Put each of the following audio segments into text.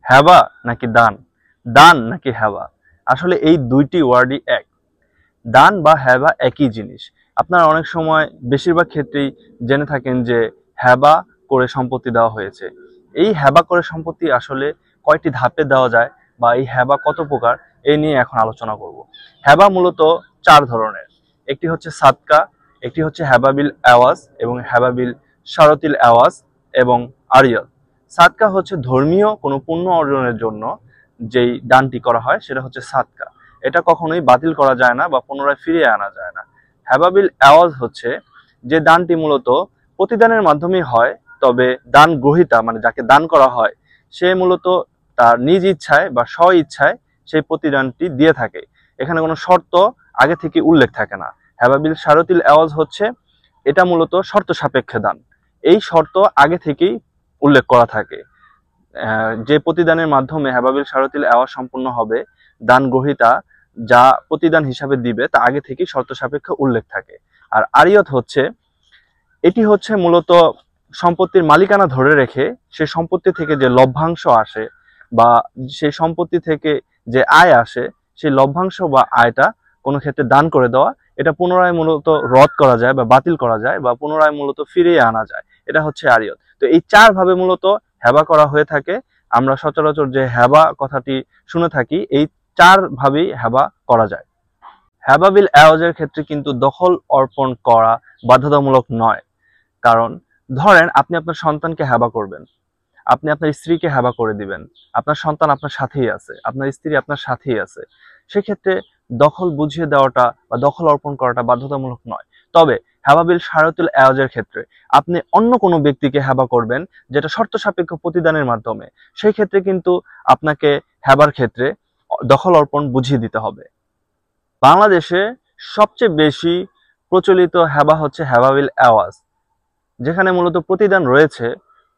হ্যাবা নাকি দান, দান নাকি হ্যাবা? আসলে এই দুইটি ওয়ার্ডই এক। দান বা হ্যাবা একই জিনিস। আপনারা অনেক সময় বেশিরভাগ ক্ষেত্রেই জেনে থাকেন যে হ্যাবা করে সম্পত্তি দেওয়া হয়েছে। এই হ্যাবা করে সম্পত্তি আসলে কয়টি ধাপে দেওয়া যায় বা এই হ্যাবা কত প্রকার, এই নিয়ে এখন আলোচনা করব। হ্যাবা মূলত চার ধরনের। একটি হচ্ছে সাদকা, একটি হচ্ছে হ্যাবাবিল আওয়াজ এবং হ্যাবাবিল শারতিল আওয়াজ এবং আরিয়ত। সাদকা হচ্ছে ধর্মীয় কোনো পুণ্য অর্জনের জন্য যেই দানটি করা হয় সেটা হচ্ছে সাদকা। এটা কখনোই বাতিল করা যায় না বা পুনরায় ফিরিয়ে আনা যায় না। হ্যাবাবিল আওয়াজ হচ্ছে যে দানটি মূলত প্রতিদানের মাধ্যমেই হয়, তবে দান গ্রহীতা মানে যাকে দান করা হয় সে মূলত তার নিজ ইচ্ছায় বা স্ব ইচ্ছায় সেই প্রতিদানটি দিয়ে থাকে। এখানে কোনো শর্ত আগে থেকে উল্লেখ থাকে না। হ্যাবাবিল শারতিল আওয়াজ হচ্ছে এটা মূলত শর্ত সাপেক্ষে দান। এই শর্ত আগে থেকেই উল্লেখ করা থাকে। যে প্রতিদানের মাধ্যমে হ্যাবাবিল শারতিল আওয়াজ সম্পূর্ণ হবে, দান গ্রহীতা যা প্রতিদান হিসাবে দিবে তা আগে থেকেই শর্ত সাপেক্ষে উল্লেখ থাকে। আর আরিয়ত হচ্ছে এটি হচ্ছে মূলত সম্পত্তির মালিকানা ধরে রেখে সে সম্পত্তি থেকে যে লভ্যাংশ আসে বা সেই সম্পত্তি থেকে যে আয় আসে, সেই লভ্যাংশ বা আয়টা কোনো ক্ষেত্রে দান করে দেওয়া, এটা পুনরায় মূলত রদ করা যায় বা বাতিল করা যায় বা পুনরায় মূলত ফিরিয়ে আনা যায়। এটা হচ্ছে আরিয়ত। তো এই চার ভাবে মূলত হেবা করা হয়ে থাকে। আমরা সচরাচর যে হেবা কথাটি শুনে থাকি, এই চার ভাবেই হেবা করা যায়। হেবাবিল আওয়াজের ক্ষেত্রে কিন্তু দখল অর্পণ করা বাধ্যতামূলক নয়। কারণ ধরেন আপনি আপনার সন্তানকে হেবা করবেন, আপনি আপনার স্ত্রীকে হেবা করে দিবেন, আপনার সন্তান আপনার সাথেই আছে, আপনার স্ত্রী আপনার সাথেই আছে, সেক্ষেত্রে দখল বুঝিয়ে দেওয়াটা বা দখল অর্পণ করাটা বাধ্যতামূলক নয়। তবে হেবাবিল শারতুল আওয়াজের ক্ষেত্রে আপনি অন্য কোনো ব্যক্তিকে হেবা করবেন যেটা শর্ত সাপেক্ষ প্রতিদানের মাধ্যমে, সেই ক্ষেত্রে কিন্তু আপনাকে হেবার ক্ষেত্রে দখল অর্পণ বুঝিয়ে দিতে হবে। বাংলাদেশে সবচেয়ে বেশি প্রচলিত হেবা হচ্ছে হেবাবিল আওয়াজ, যেখানে মূলত প্রতিদান রয়েছে,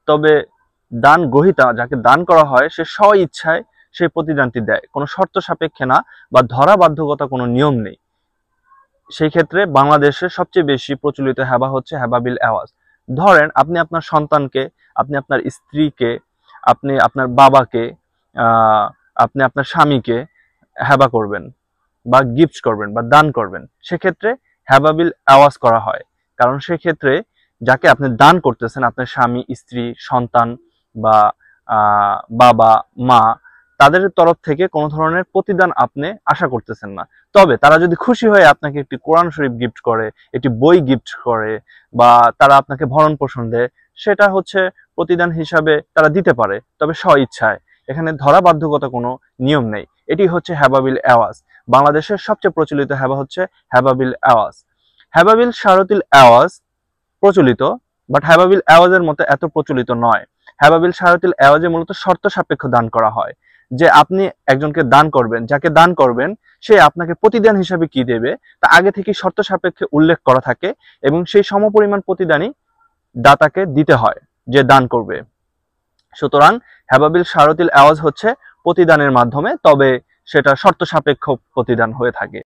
তবে দান গ্রহীতা যাকে দান করা হয় সে স্ব ইচ্ছায় সেই প্রতিদানটি দেয়, কোনো শর্ত সাপেক্ষে না বা ধরা বাধ্যকতা কোনো নিয়ম নেই। সেই ক্ষেত্রে বাংলাদেশে সবচেয়ে বেশি প্রচলিত হেবা হচ্ছে হেবাবিল আওয়াজ। ধরেন আপনি আপনার সন্তানকে, আপনি আপনার স্ত্রীকে, আপনি আপনার বাবাকে, আপনি আপনার স্বামীকে হেবা করবেন বা গিফট করবেন বা দান করবেন, সেক্ষেত্রে হেবাবিল আওয়াজ করা হয়। কারণ সেক্ষেত্রে যাকে আপনি দান করতেছেন, আপনার স্বামী, স্ত্রী, সন্তান বা বাবা, মা, তাদের তরফ থেকে কোনো ধরনের প্রতিদান আপনি আশা করতেছেন না। তবে তারা যদি খুশি হয়ে আপনাকে একটি কোরআন শরীফ গিফট করে, একটি বই গিফট করে বা তারা আপনাকে ভরণ পোষণ দেয়, সেটা হচ্ছে প্রতিদান হিসাবে তারা দিতে পারে, তবে স্ব ইচ্ছায়। এখানে ধরা বাধ্যকতা কোনো নিয়ম নেই। এটি হচ্ছে হেবাবিল আওয়াজ। বাংলাদেশের সবচেয়ে প্রচলিত হেবা হচ্ছে হেবাবিল আওয়াজ। হেবাবিল শারতিল আওয়াজ প্রচলিত, বাট হেবাবিল আওয়াজের মতো এত প্রচলিত নয়। হেবাবিল শারতিল আওয়াজে মূলত শর্ত সাপেক্ষ দান করা হয়, যে আপনি একজনকে দান করবেন, যাকে দান করবেন সে আপনাকে প্রতিদান হিসাবে কি দেবে তা আগে থেকে শর্ত সাপেক্ষে উল্লেখ করা থাকে এবং সেই সমপরিমাণ প্রতিদানই দাতাকে দিতে হয় যে দান করবে। সুতরাং হেবাবিল শারতিল আওয়াজ হচ্ছে প্রতিদানের মাধ্যমে, তবে সেটা শর্ত সাপেক্ষ প্রতিদান হয়ে থাকে।